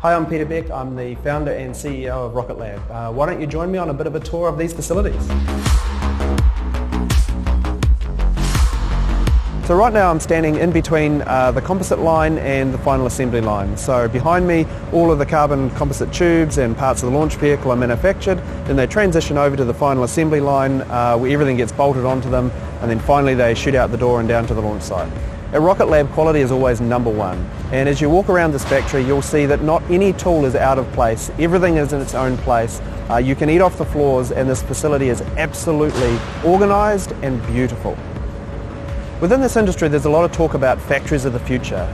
Hi, I'm Peter Beck. I'm the founder and CEO of RocketLab. Why don't you join me on a bit of a tour of these facilities? So right now I'm standing in between the composite line and the final assembly line. So behind me, all of the carbon composite tubes and parts of the launch vehicle are manufactured. Then they transition over to the final assembly line where everything gets bolted onto them, and then finally they shoot out the door and down to the launch site. At RocketLab, quality is always number one. And as you walk around this factory, you'll see that not any tool is out of place. Everything is in its own place. You can eat off the floors, and this facility is absolutely organised and beautiful. Within this industry, there's a lot of talk about factories of the future.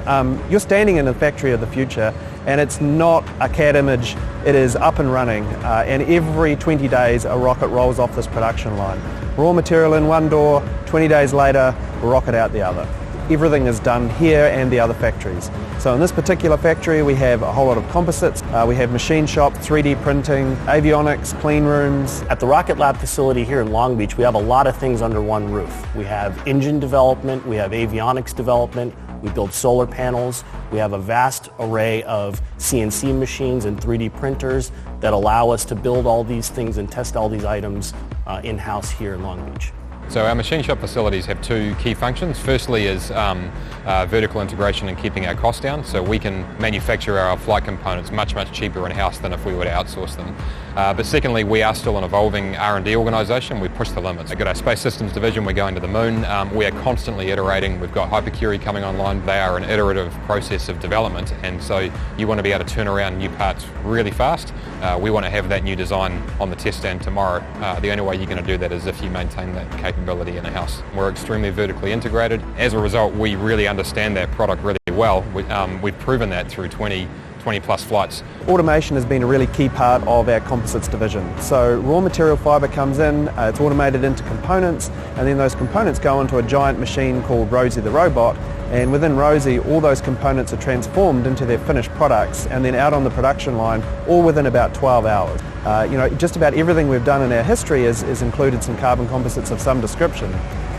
You're standing in a factory of the future, and it's not a CAD image, it is up and running. And every 20 days, a rocket rolls off this production line. Raw material in one door, 20 days later, rocket out the other. Everything is done here and the other factories. So in this particular factory we have a whole lot of composites, we have machine shop, 3D printing, avionics, clean rooms. At the RocketLab facility here in Long Beach, we have a lot of things under one roof. We have engine development, we have avionics development, we build solar panels, we have a vast array of CNC machines and 3D printers that allow us to build all these things and test all these items in-house here in Long Beach. So our machine shop facilities have two key functions. Firstly is vertical integration and keeping our costs down, so we can manufacture our flight components much cheaper in-house than if we were to outsource them. But secondly, we are still an evolving R&D organisation. We push the limits. We've got our Space Systems division, we're going to the moon. We are constantly iterating. We've got Hypercurie coming online. They are an iterative process of development, and so you want to be able to turn around new parts really fast. We want to have that new design on the test stand tomorrow. The only way you're going to do that is if you maintain that capability in-house. We're extremely vertically integrated. As a result, we really understand that product really well. We've proven that through 20 plus flights. Automation has been a really key part of our composites division. So raw material fibre comes in, it's automated into components, and then those components go into a giant machine called Rosie the robot, and within Rosie all those components are transformed into their finished products and then out on the production line all within about 12 hours. Just about everything we've done in our history is included some carbon composites of some description.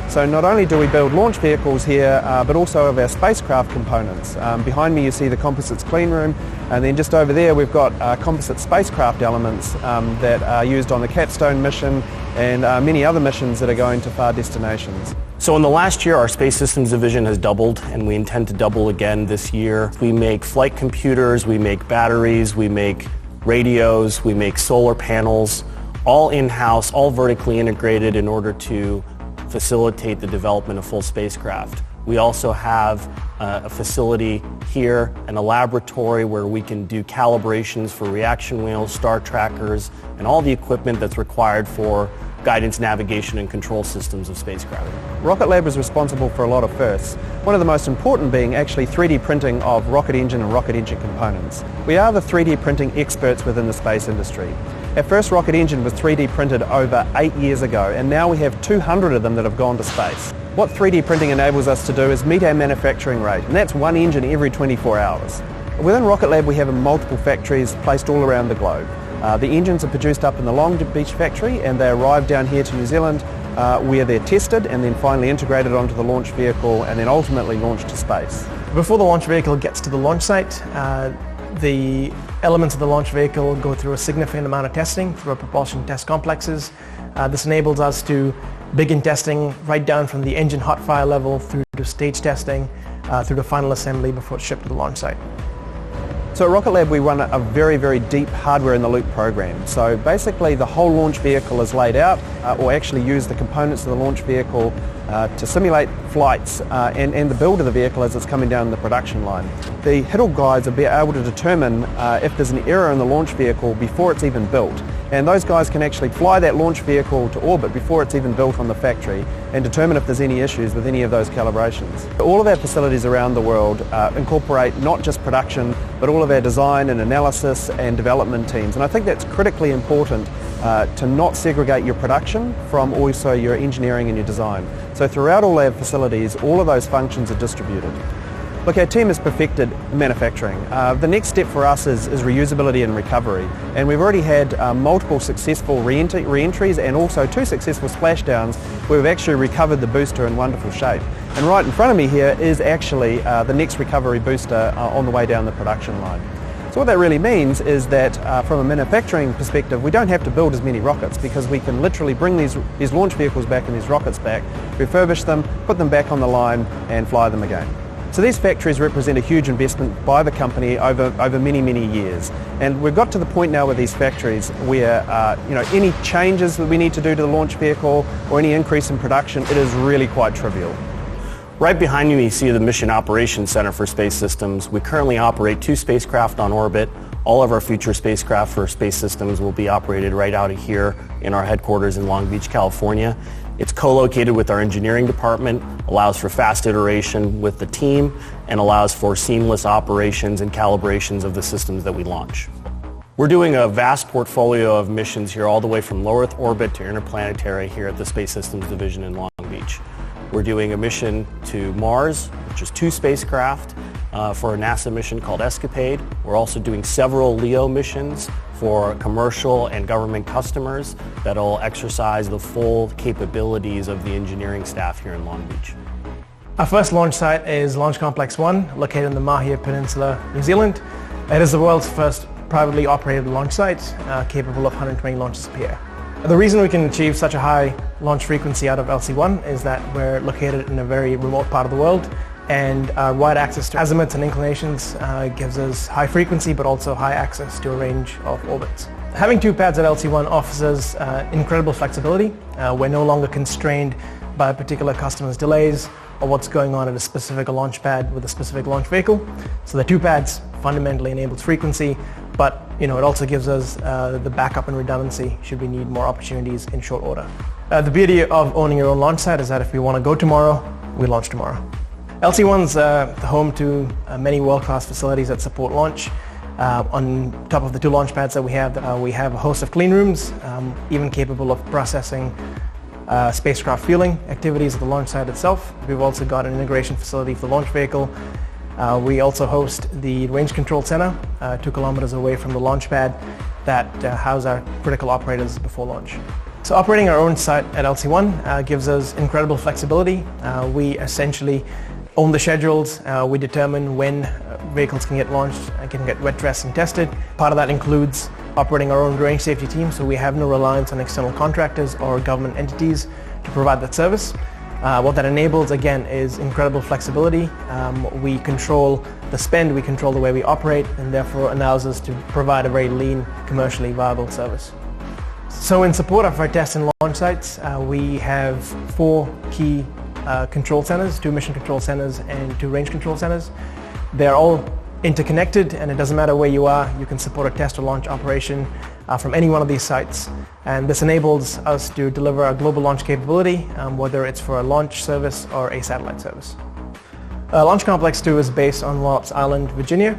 So not only do we build launch vehicles here, but also of our spacecraft components. Behind me you see the composites clean room, and then just over there we've got composite spacecraft elements that are used on the Capstone mission and many other missions that are going to far destinations. So in the last year, our Space Systems division has doubled, and we intend to double again this year. We make flight computers, we make batteries, we make radios, we make solar panels, all in-house, all vertically integrated in order to facilitate the development of full spacecraft. We also have a facility here and a laboratory where we can do calibrations for reaction wheels, star trackers, and all the equipment that's required for guidance, navigation, and control systems of spacecraft. RocketLab is responsible for a lot of firsts. One of the most important being actually 3D printing of rocket engine and rocket engine components. We are the 3D printing experts within the space industry. Our first rocket engine was 3D printed over 8 years ago, and now we have 200 of them that have gone to space. What 3D printing enables us to do is meet our manufacturing rate, and that's one engine every 24 hours. Within RocketLab we have multiple factories placed all around the globe. The engines are produced up in the Long Beach factory, and they arrive down here to New Zealand where they're tested and then finally integrated onto the launch vehicle and then ultimately launched to space. Before the launch vehicle gets to the launch site, the elements of the launch vehicle go through a significant amount of testing through our propulsion test complexes. This enables us to begin testing right down from the engine hot fire level through to stage testing, through to final assembly before it's shipped to the launch site. So at RocketLab we run a very deep hardware in the loop program. So basically the whole launch vehicle is laid out, or actually use the components of the launch vehicle to simulate flights and the build of the vehicle as it's coming down the production line. The HITL guys will be able to determine if there's an error in the launch vehicle before it's even built. And those guys can actually fly that launch vehicle to orbit before it's even built on the factory and determine if there's any issues with any of those calibrations. All of our facilities around the world incorporate not just production, but all of our design and analysis and development teams. And I think that's critically important to not segregate your production from also your engineering and your design. So throughout all our facilities, all of those functions are distributed. Look, our team has perfected manufacturing. The next step for us is reusability and recovery. And we've already had multiple successful re-entries and also 2 successful splashdowns where we've actually recovered the booster in wonderful shape. And right in front of me here is actually the next recovery booster on the way down the production line. So So what that really means is that from a manufacturing perspective, we don't have to build as many rockets because we can literally bring these launch vehicles back and these rockets back, refurbish them, put them back on the line and fly them again. So these factories represent a huge investment by the company over many, many years. And we've got to the point now with these factories where any changes that we need to do to the launch vehicle or any increase in production, it is really quite trivial. Right behind you see the Mission Operations Center for Space Systems. We currently operate 2 spacecraft on orbit. All of our future spacecraft for space systems will be operated right out of here in our headquarters in Long Beach, California. It's co-located with our engineering department, allows for fast iteration with the team, and allows for seamless operations and calibrations of the systems that we launch. We're doing a vast portfolio of missions here all the way from low Earth orbit to interplanetary here at the Space Systems Division in Long Beach. We're doing a mission to Mars, which is 2 spacecraft for a NASA mission called Escapade. We're also doing several LEO missions for commercial and government customers that'll exercise the full capabilities of the engineering staff here in Long Beach. Our first launch site is Launch Complex 1, located in the Mahia Peninsula, New Zealand. It is the world's first privately operated launch site, capable of 120 launches per year. The reason we can achieve such a high launch frequency out of LC-1 is that we're located in a very remote part of the world, and wide access to azimuths and inclinations gives us high frequency but also high access to a range of orbits. Having 2 pads at LC-1 offers us incredible flexibility. We're no longer constrained by a particular customer's delays or what's going on at a specific launch pad with a specific launch vehicle. So the 2 pads fundamentally enables frequency, but it also gives us the backup and redundancy should we need more opportunities in short order. The beauty of owning your own launch site is that if we want to go tomorrow, we launch tomorrow. LC-1's home to many world-class facilities that support launch. On top of the 2 launch pads that we have a host of clean rooms, even capable of processing spacecraft fueling activities at the launch site itself. We've also got an integration facility for the launch vehicle. We also host the Range Control Center 2 kilometers away from the launch pad that house our critical operators before launch. So operating our own site at LC-1 gives us incredible flexibility. We essentially own the schedules. We determine when vehicles can get launched and can get wet dressed and tested. Part of that includes operating our own range safety team, so we have no reliance on external contractors or government entities to provide that service. What that enables, again, is incredible flexibility. We control the spend, we control the way we operate, and therefore allows us to provide a very lean, commercially viable service. So in support of our test and launch sites, we have 4 key control centers, 2 mission control centers and 2 range control centers. They're all interconnected, and it doesn't matter where you are, you can support a test or launch operation from any one of these sites. And this enables us to deliver a global launch capability, whether it's for a launch service or a satellite service. Launch Complex 2 is based on Wallops Island, Virginia.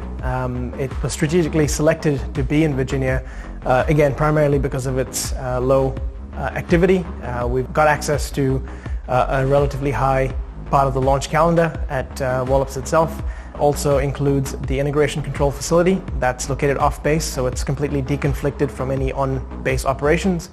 It was strategically selected to be in Virginia, again, primarily because of its low activity. We've got access to a relatively high part of the launch calendar at Wallops itself. Also includes the integration control facility that's located off base, so it's completely deconflicted from any on-base operations.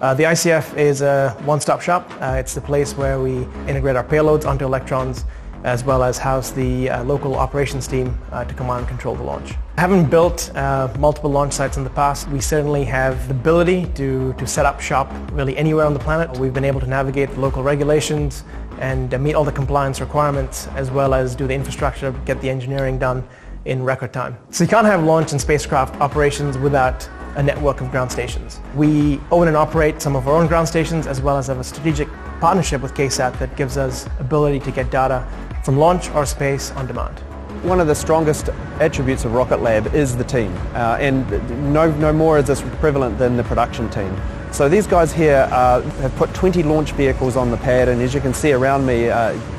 The ICF is a one-stop shop. It's the place where we integrate our payloads onto Electrons, as well as house the local operations team to command and control the launch. Having built multiple launch sites in the past, we certainly have the ability to set up shop really anywhere on the planet. We've been able to navigate the local regulations and meet all the compliance requirements, as well as do the infrastructure, get the engineering done in record time. So you can't have launch and spacecraft operations without a network of ground stations. We own and operate some of our own ground stations, as well as have a strategic partnership with KSAT that gives us ability to get data from launch or space on demand. One of the strongest attributes of RocketLab is the team, and no more is this prevalent than the production team. So these guys here have put 20 launch vehicles on the pad, and as you can see around me,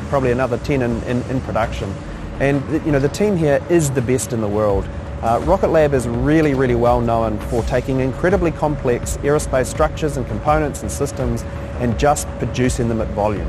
probably another 10 in production. And the team here is the best in the world. RocketLab is really, really well known for taking incredibly complex aerospace structures and components and systems and just producing them at volume.